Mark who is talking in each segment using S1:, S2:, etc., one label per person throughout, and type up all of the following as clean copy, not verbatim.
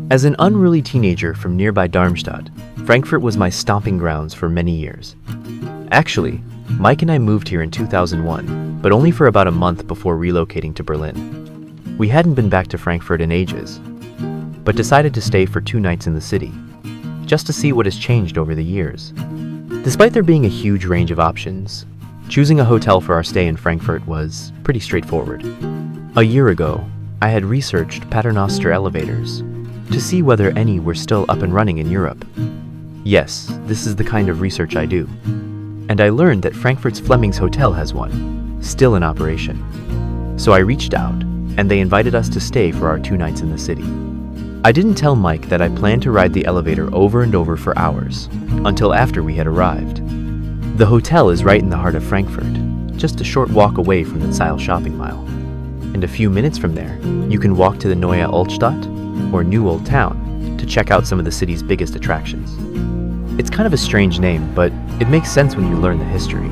S1: As an unruly teenager from nearby Darmstadt, Frankfurt was my stomping grounds for many years. Actually, Mike and I moved here in 2001, but only for about a month before relocating to Berlin. We hadn't been back to Frankfurt in ages, but decided to stay for 2 nights in the city, just to see what has changed over the years. Despite there being a huge range of options, choosing a hotel for our stay in Frankfurt was pretty straightforward. A year ago, I had researched Paternoster elevators to see whether any were still up and running in Europe. Yes, this is the kind of research I do. And I learned that Frankfurt's Flemings Hotel has one, still in operation. So I reached out, and they invited us to stay for our 2 nights in the city. I didn't tell Mike that I planned to ride the elevator over and over for hours, until after we had arrived. The hotel is right in the heart of Frankfurt, just a short walk away from the Zeil shopping mile. And a few minutes from there, you can walk to the Neue Altstadt, or New Old Town, to check out some of the city's biggest attractions. It's kind of a strange name, but it makes sense when you learn the history.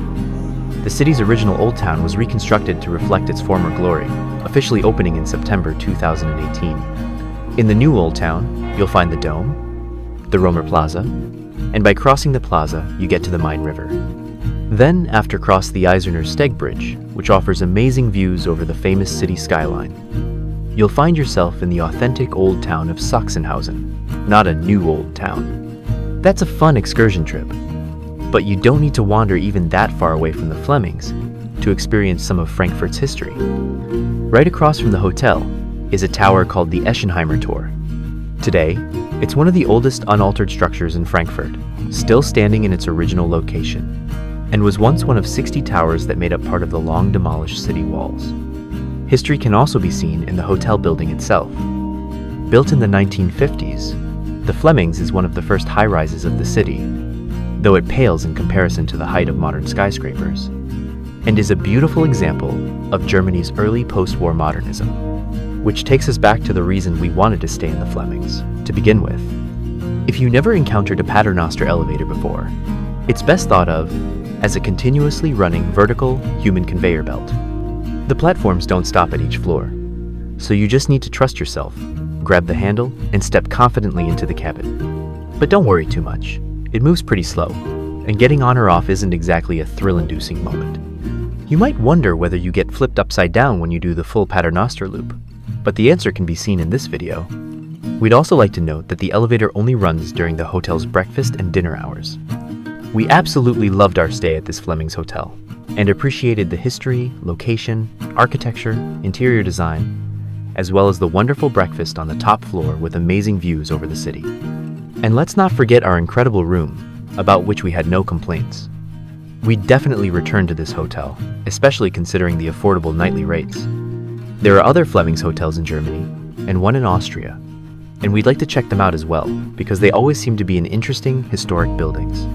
S1: The city's original Old Town was reconstructed to reflect its former glory, officially opening in September 2018. In the New Old Town, you'll find the Dome, the Romer Plaza, and by crossing the plaza, you get to the Main River. Then, after cross the Eiserner Steg Bridge, which offers amazing views over the famous city skyline, you'll find yourself in the authentic old town of Sachsenhausen, not a new old town. That's a fun excursion trip, but you don't need to wander even that far away from the Flemings to experience some of Frankfurt's history. Right across from the hotel is a tower called the Eschenheimer Turm. Today, it's one of the oldest unaltered structures in Frankfurt, still standing in its original location, and was once one of 60 towers that made up part of the long-demolished city walls. History can also be seen in the hotel building itself. Built in the 1950s, the Flemings is one of the first high-rises of the city, though it pales in comparison to the height of modern skyscrapers, and is a beautiful example of Germany's early post-war modernism, which takes us back to the reason we wanted to stay in the Flemings, to begin with. If you never encountered a Paternoster elevator before, it's best thought of as a continuously running vertical human conveyor belt. The platforms don't stop at each floor, so you just need to trust yourself, grab the handle, and step confidently into the cabin. But don't worry too much. It moves pretty slow, and getting on or off isn't exactly a thrill-inducing moment. You might wonder whether you get flipped upside down when you do the full Paternoster loop, but the answer can be seen in this video. We'd also like to note that the elevator only runs during the hotel's breakfast and dinner hours. We absolutely loved our stay at this Flemings Hotel, and appreciated the history, location, architecture, interior design, as well as the wonderful breakfast on the top floor with amazing views over the city. And let's not forget our incredible room, about which we had no complaints. We'd definitely return to this hotel, especially considering the affordable nightly rates. There are other Flemings hotels in Germany, and one in Austria, and we'd like to check them out as well, because they always seem to be in interesting, historic buildings.